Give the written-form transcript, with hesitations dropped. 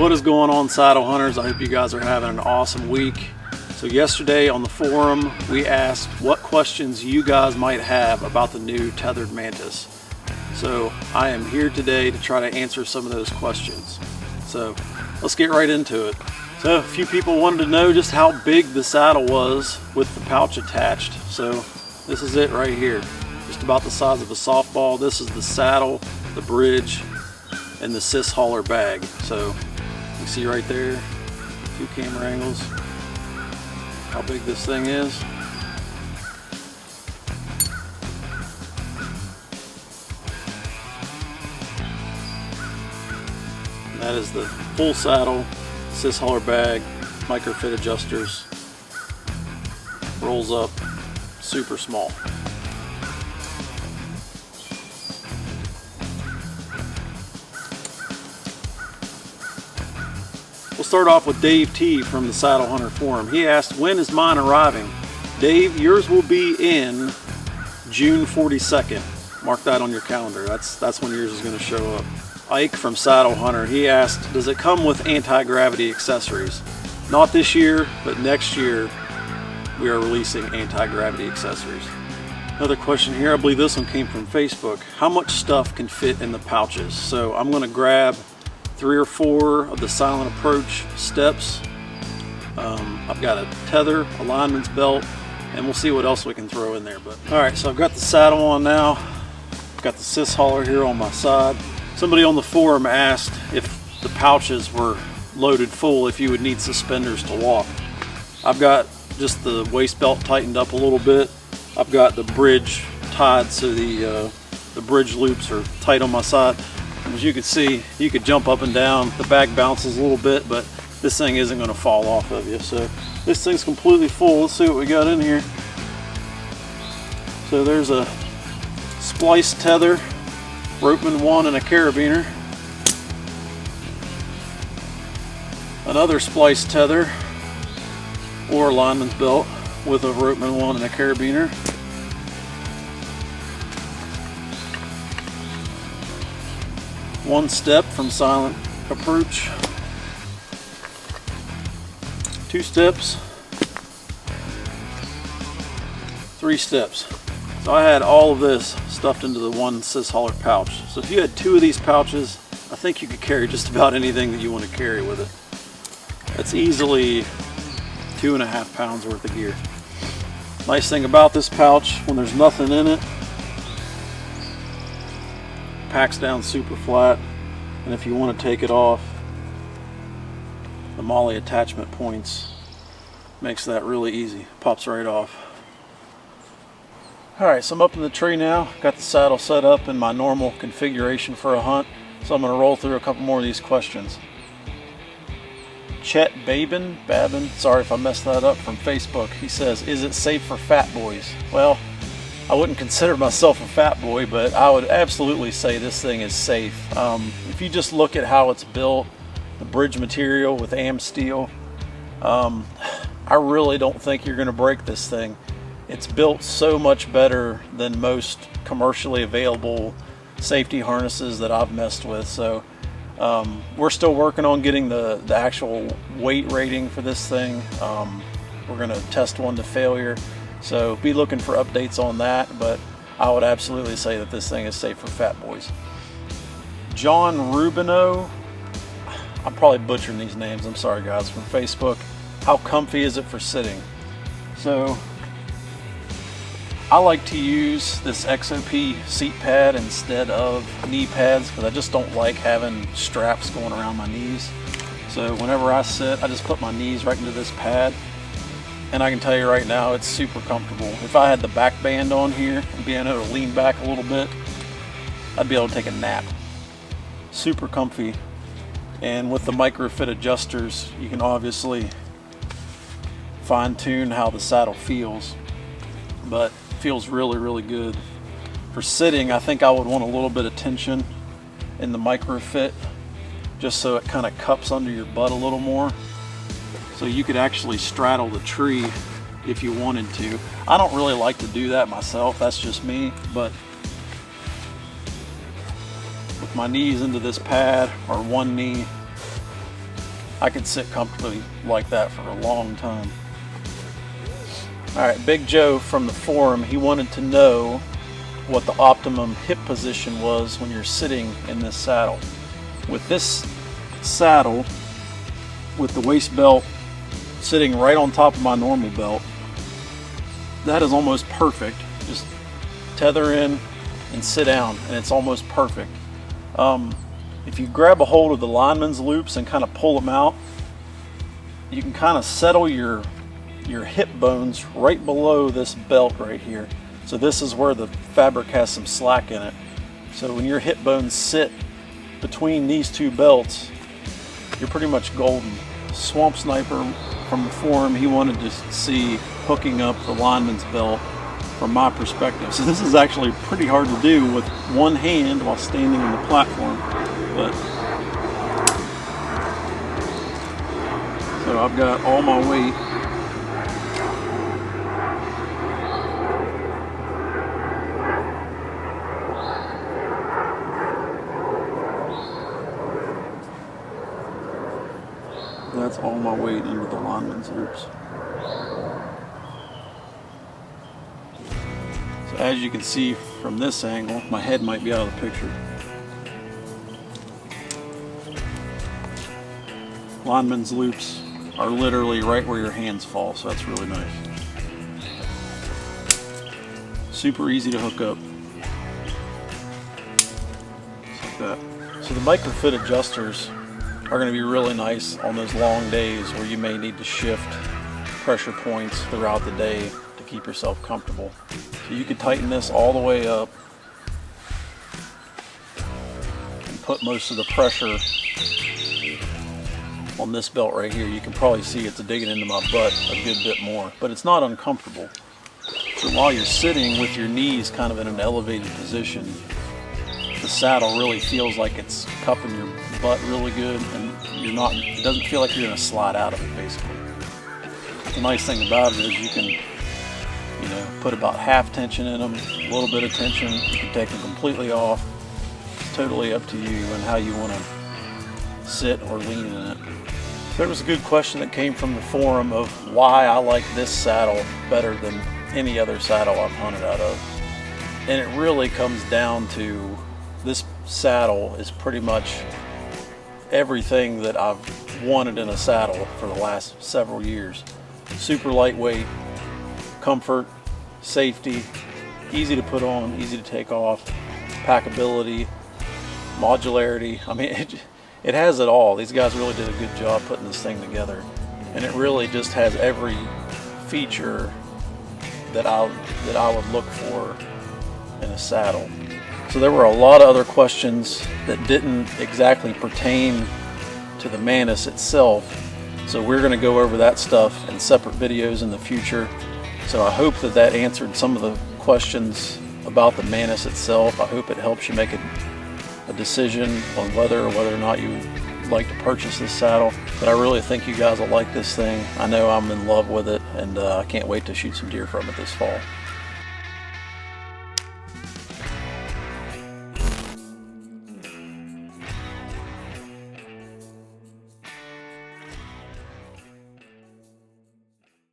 What is going on, saddle hunters? I hope you guys are having an awesome week. So yesterday on the forum, we asked what questions you guys might have about the new Tethrd Mantis. So I am here today to try to answer some of those questions. So let's get right into it. So a few people wanted to know just how big the saddle was with the pouch attached. So this is it right here. Just about the size of a softball. This is the saddle, the bridge, and the sys hauler bag. So you see right there, 2 camera angles, how big this thing is. And that is the full saddle, sys hauler bag, micro fit adjusters, rolls up, super small. We'll start off with Dave T from the Saddle Hunter Forum. He asked, when is mine arriving? Dave, yours will be in June 42nd. Mark that on your calendar. That's when yours is going to show up. Ike from Saddle Hunter, he asked, does it come with anti-gravity accessories? Not this year, but next year we are releasing anti-gravity accessories. Another question here, I believe this one came from Facebook. How much stuff can fit in the pouches? So I'm going to grab 3 or 4 of the silent approach steps. I've got a tether, a lineman's belt, and we'll see what else we can throw in there. But all right, so I've got the saddle on now. I've got the sys hauler here on my side. Somebody on the forum asked if the pouches were loaded full, if you would need suspenders to walk. I've got just the waist belt tightened up a little bit. I've got the bridge tied so the bridge loops are tight on my side. As you can see, you could jump up and down. The bag bounces a little bit, but this thing isn't going to fall off of you. So this thing's completely full. Let's see what we got in here. So there's a splice tether, ropeman 1 and a carabiner. Another splice tether or lineman's belt with a ropeman 1 and a carabiner. One step from silent approach. 2 steps. 3 steps. So I had all of this stuffed into the one sys hauler pouch. So if you had 2 of these pouches, I think you could carry just about anything that you want to carry with it. That's easily 2.5 pounds worth of gear. Nice thing about this pouch, when there's nothing in it, packs down super flat, and if you want to take it off, the MOLLE attachment points makes that really easy. Pops right off. Alright, so I'm up in the tree now. Got the saddle set up in my normal configuration for a hunt, so I'm going to roll through a couple more of these questions. Chet Babin, sorry if I messed that up, from Facebook. He says, is it safe for fat boys? Well, I wouldn't consider myself a fat boy, but I would absolutely say this thing is safe. If you just look at how it's built, the bridge material with AM steel, I really don't think you're going to break this thing. It's built so much better than most commercially available safety harnesses that I've messed with. So we're still working on getting the actual weight rating for this thing. We're going to test one to failure. So be looking for updates on that, but I would absolutely say that this thing is safe for fat boys. John Rubino, I'm probably butchering these names, I'm sorry guys, from Facebook. How comfy is it for sitting? So I like to use this XOP seat pad instead of knee pads because I just don't like having straps going around my knees. So whenever I sit, I just put my knees right into this pad. And I can tell you right now, it's super comfortable. If I had the back band on here and being able to lean back a little bit, I'd be able to take a nap. Super comfy. And with the micro fit adjusters, you can obviously fine tune how the saddle feels. But it feels really, really good. For sitting, I think I would want a little bit of tension in the micro fit, just so it kind of cups under your butt a little more. So you could actually straddle the tree if you wanted to. I don't really like to do that myself, that's just me, but with my knees into this pad, or one knee, I could sit comfortably like that for a long time. Alright, Big Joe from the forum, he wanted to know what the optimum hip position was when you're sitting in this saddle. With this saddle, with the waist belt sitting right on top of my normal belt, that is almost perfect. Just tether in and sit down, and it's almost perfect. If you grab a hold of the lineman's loops and kind of pull them out, you can kind of settle your hip bones right below this belt right here. So this is where the fabric has some slack in it. So when your hip bones sit between these two belts, you're pretty much golden. Swamp Sniper from the forum, he wanted to see hooking up the lineman's belt from my perspective. So this is actually pretty hard to do with one hand while standing on the platform. But so I've got all my weight that's all my weight into the lineman's loops. So as you can see from this angle, my head might be out of the picture. Lineman's loops are literally right where your hands fall, so that's really nice. Super easy to hook up. Just like that. So the microfit adjusters are going to be really nice on those long days where you may need to shift pressure points throughout the day to keep yourself comfortable. So you could tighten this all the way up and put most of the pressure on this belt right here. You can probably see it's digging into my butt a good bit more, but it's not uncomfortable. So while you're sitting with your knees kind of in an elevated position, the saddle really feels like it's cupping your butt really good, and it doesn't feel like you're going to slide out of it, basically. The nice thing about it is you can, put about half tension in them, a little bit of tension, you can take them completely off. It's totally up to you and how you want to sit or lean in it. There was a good question that came from the forum of why I like this saddle better than any other saddle I've hunted out of. And it really comes down to this saddle is pretty much everything that I've wanted in a saddle for the last several years. Super lightweight, comfort, safety, easy to put on, easy to take off, packability, modularity. I mean, it has it all. These guys really did a good job putting this thing together, and it really just has every feature that I would look for in a saddle. So there were a lot of other questions that didn't exactly pertain to the Mantis itself, so we're going to go over that stuff in separate videos in the future. So I hope that answered some of the questions about the Mantis itself. I hope it helps you make a decision on whether or not you like to purchase this saddle. But I really think you guys will like this thing. I know I'm in love with it, and I can't wait to shoot some deer from it this fall.